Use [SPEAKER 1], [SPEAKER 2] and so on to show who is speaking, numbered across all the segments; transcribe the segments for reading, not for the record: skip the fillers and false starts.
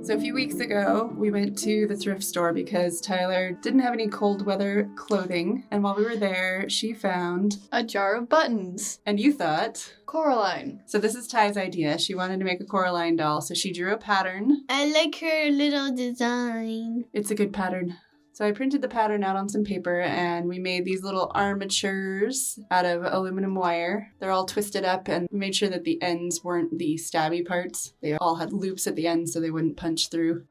[SPEAKER 1] So a few weeks ago, we went to the thrift store because Tyler didn't have any cold weather clothing. And while we were there, she found
[SPEAKER 2] a jar of buttons.
[SPEAKER 1] And you thought...
[SPEAKER 2] Coraline.
[SPEAKER 1] So this is Ty's idea. She wanted to make a Coraline doll, so she drew a pattern.
[SPEAKER 3] I like her little design.
[SPEAKER 1] It's a good pattern. So I printed the pattern out on some paper and we made these little armatures out of aluminum wire. They're all twisted up and we made sure that the ends weren't the stabby parts. They all had loops at the end so they wouldn't punch through.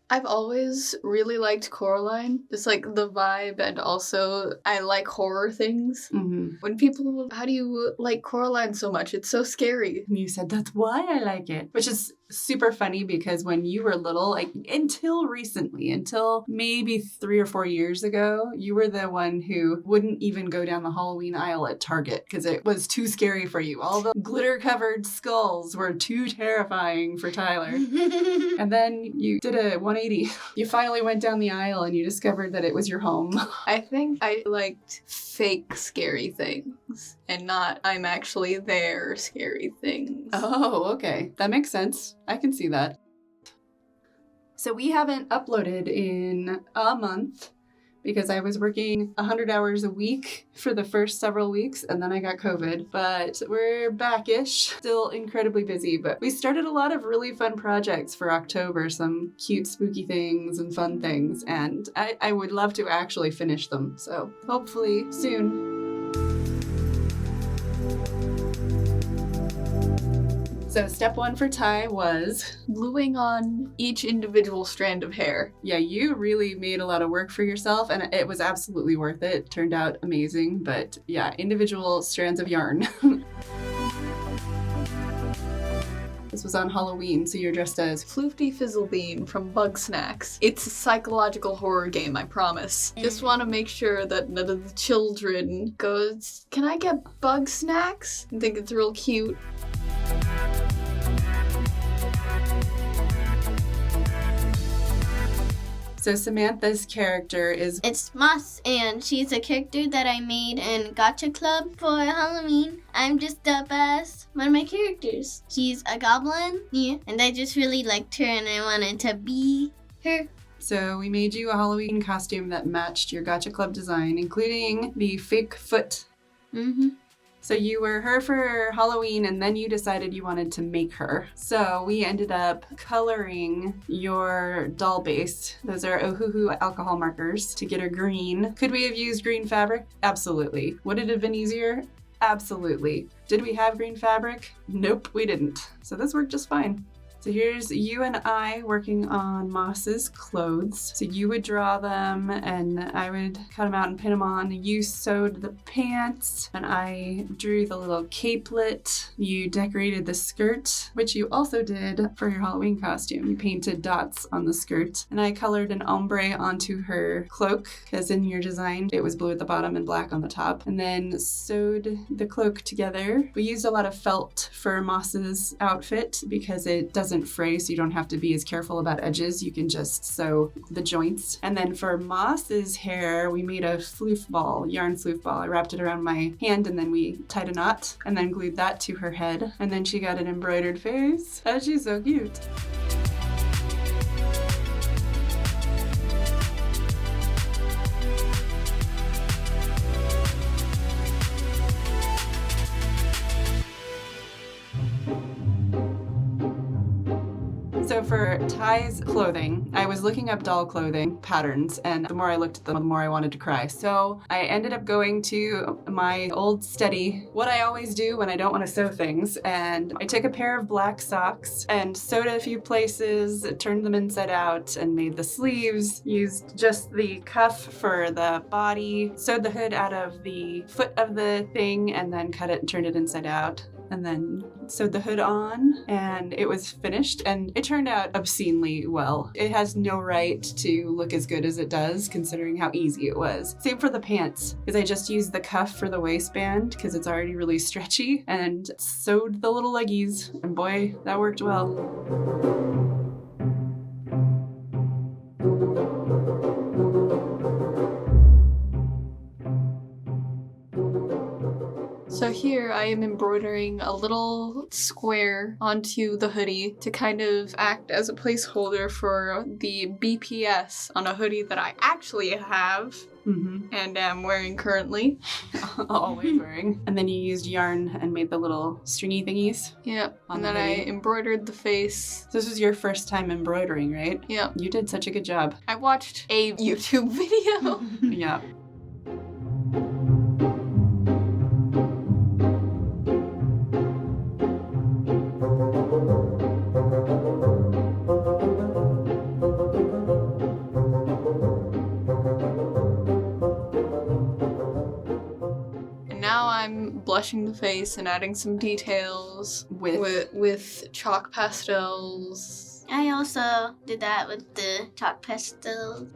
[SPEAKER 2] I've always really liked Coraline. Just like the vibe, and also I like horror things.
[SPEAKER 1] Mm-hmm.
[SPEAKER 2] When people, how do you like Coraline so much? It's so scary.
[SPEAKER 1] And you said, that's why I like it. Which is super funny because when you were little, like until recently, until maybe 3 or 4 years ago, you were the one who wouldn't even go down the Halloween aisle at Target because it was too scary for you. All the glitter-covered skulls were too terrifying for Tyler. And then you did a 180. You finally went down the aisle and you discovered that it was your home.
[SPEAKER 2] I think I liked fake scary things and not I'm actually there scary things.
[SPEAKER 1] Oh, okay. That makes sense. I can see that. So we haven't uploaded in a month because I was working 100 hours a week for the first several weeks and then I got COVID, but we're back-ish, still incredibly busy, but we started a lot of really fun projects for October, some cute spooky things and fun things, and I would love to actually finish them, so hopefully soon. So step 1 for Ty was...
[SPEAKER 2] gluing on each individual strand of hair.
[SPEAKER 1] Yeah, you really made a lot of work for yourself, and it was absolutely worth it. It turned out amazing, but yeah, individual strands of yarn. This was on Halloween, so you're dressed as...
[SPEAKER 2] Floofty Fizzlebean from Bug Snacks. It's a psychological horror game, I promise. Just want to make sure that none of the children goes, can I get Bug Snacks? I think it's real cute.
[SPEAKER 1] So Samantha's character is...
[SPEAKER 3] It's Moss, and she's a character that I made in Gotcha Club for Halloween. I'm just up as one of my characters. She's a goblin, yeah, and I just really liked her and I wanted to be her.
[SPEAKER 1] So we made you a Halloween costume that matched your Gotcha Club design, including the fake foot.
[SPEAKER 3] Mm-hmm.
[SPEAKER 1] So you were her for Halloween, and then you decided you wanted to make her. So we ended up coloring your doll base. Those are Ohuhu alcohol markers to get her green. Could we have used green fabric? Absolutely. Would it have been easier? Absolutely. Did we have green fabric? Nope, we didn't. So this worked just fine. So here's you and I working on Moss's clothes. So you would draw them and I would cut them out and pin them on. You sewed the pants and I drew the little capelet. You decorated the skirt, which you also did for your Halloween costume. You painted dots on the skirt. And I colored an ombre onto her cloak because in your design it was blue at the bottom and black on the top. And then sewed the cloak together. We used a lot of felt for Moss's outfit because it doesn't fray, so you don't have to be as careful about edges. You can just sew the joints. And then for Moss's hair, we made a floof ball, yarn floof ball. I wrapped it around my hand and then we tied a knot and then glued that to her head. And then she got an embroidered face. Oh, she's so cute. So for Ty's clothing, I was looking up doll clothing patterns, and the more I looked at them, the more I wanted to cry. So I ended up going to my old study, what I always do when I don't want to sew things, and I took a pair of black socks and sewed a few places, turned them inside out, and made the sleeves, used just the cuff for the body, sewed the hood out of the foot of the thing, and then cut it and turned it inside out. And then sewed the hood on, and it was finished, and it turned out obscenely well. It has no right to look as good as it does, considering how easy it was. Same for the pants, because I just used the cuff for the waistband, because it's already really stretchy, and sewed the little leggies, and boy, that worked well.
[SPEAKER 2] So here I am embroidering a little square onto the hoodie to kind of act as a placeholder for the BPS on a hoodie that I actually have and am wearing currently.
[SPEAKER 1] Always wearing. And then you used yarn and made the little stringy thingies.
[SPEAKER 2] Yep.
[SPEAKER 1] On
[SPEAKER 2] And
[SPEAKER 1] the
[SPEAKER 2] then I
[SPEAKER 1] hoodie.
[SPEAKER 2] embroidered the face.
[SPEAKER 1] This was your first time embroidering, right?
[SPEAKER 2] Yep.
[SPEAKER 1] You did such a good job.
[SPEAKER 2] I watched a YouTube video.
[SPEAKER 1] Yeah.
[SPEAKER 2] And now I'm blushing the face and adding some details with chalk pastels.
[SPEAKER 3] I also did that with the chalk pastel.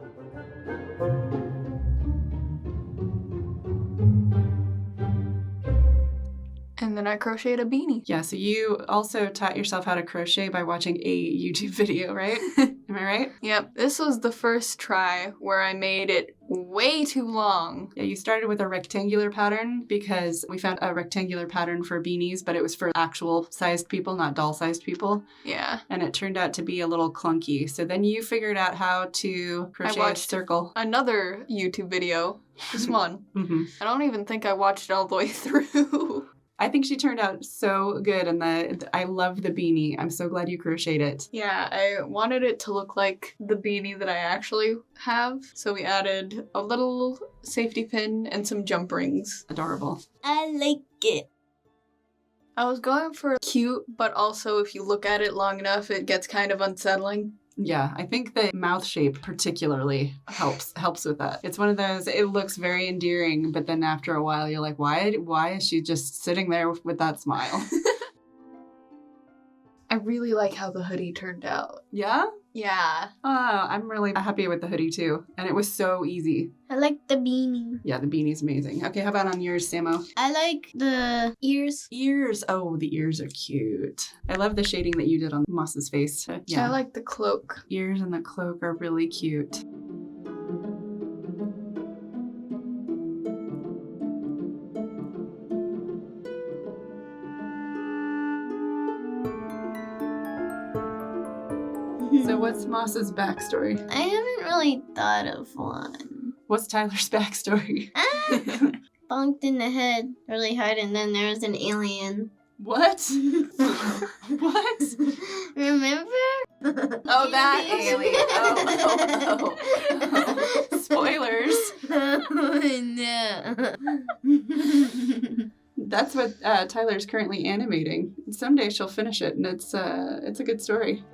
[SPEAKER 2] And then I crocheted a beanie.
[SPEAKER 1] Yeah, so you also taught yourself how to crochet by watching a YouTube video, right? Am I right?
[SPEAKER 2] Yep, this was the first try where I made it way too long.
[SPEAKER 1] Yeah, you started with a rectangular pattern because we found a rectangular pattern for beanies, but it was for actual sized people, not doll sized people.
[SPEAKER 2] Yeah.
[SPEAKER 1] And it turned out to be a little clunky. So then you figured out how to crochet a
[SPEAKER 2] watched-
[SPEAKER 1] circle.
[SPEAKER 2] Another YouTube video. This one.
[SPEAKER 1] hmm
[SPEAKER 2] I don't even think I watched it all the way through.
[SPEAKER 1] I think she turned out so good, and I love the beanie. I'm so glad you crocheted it.
[SPEAKER 2] Yeah, I wanted it to look like the beanie that I actually have. So we added a little safety pin and some jump rings.
[SPEAKER 1] Adorable.
[SPEAKER 3] I like it.
[SPEAKER 2] I was going for cute, but also if you look at it long enough, it gets kind of unsettling.
[SPEAKER 1] Yeah, I think the mouth shape particularly helps with that. It's one of those, it looks very endearing, but then after a while you're like, why is she just sitting there with that smile?
[SPEAKER 2] I really like how the hoodie turned out.
[SPEAKER 1] Yeah?
[SPEAKER 2] Yeah.
[SPEAKER 1] I'm really happy with the hoodie too. And it was so easy.
[SPEAKER 3] I like the beanie.
[SPEAKER 1] Yeah, the beanie's amazing. Okay, how about on yours, Samo?
[SPEAKER 3] I like the ears.
[SPEAKER 1] Ears. Oh, the ears are cute. I love the shading that you did on Moss's face. Yeah.
[SPEAKER 2] I like the cloak.
[SPEAKER 1] Ears and the cloak are really cute. So what's Moss's backstory?
[SPEAKER 3] I haven't really thought of one.
[SPEAKER 1] What's Tyler's backstory?
[SPEAKER 3] Bonked in the head really hard, and then there was an alien.
[SPEAKER 1] What? What?
[SPEAKER 3] Remember?
[SPEAKER 1] Oh, that alien. Oh. Spoilers.
[SPEAKER 3] No.
[SPEAKER 1] That's what Tyler's currently animating. Someday she'll finish it, and it's a good story.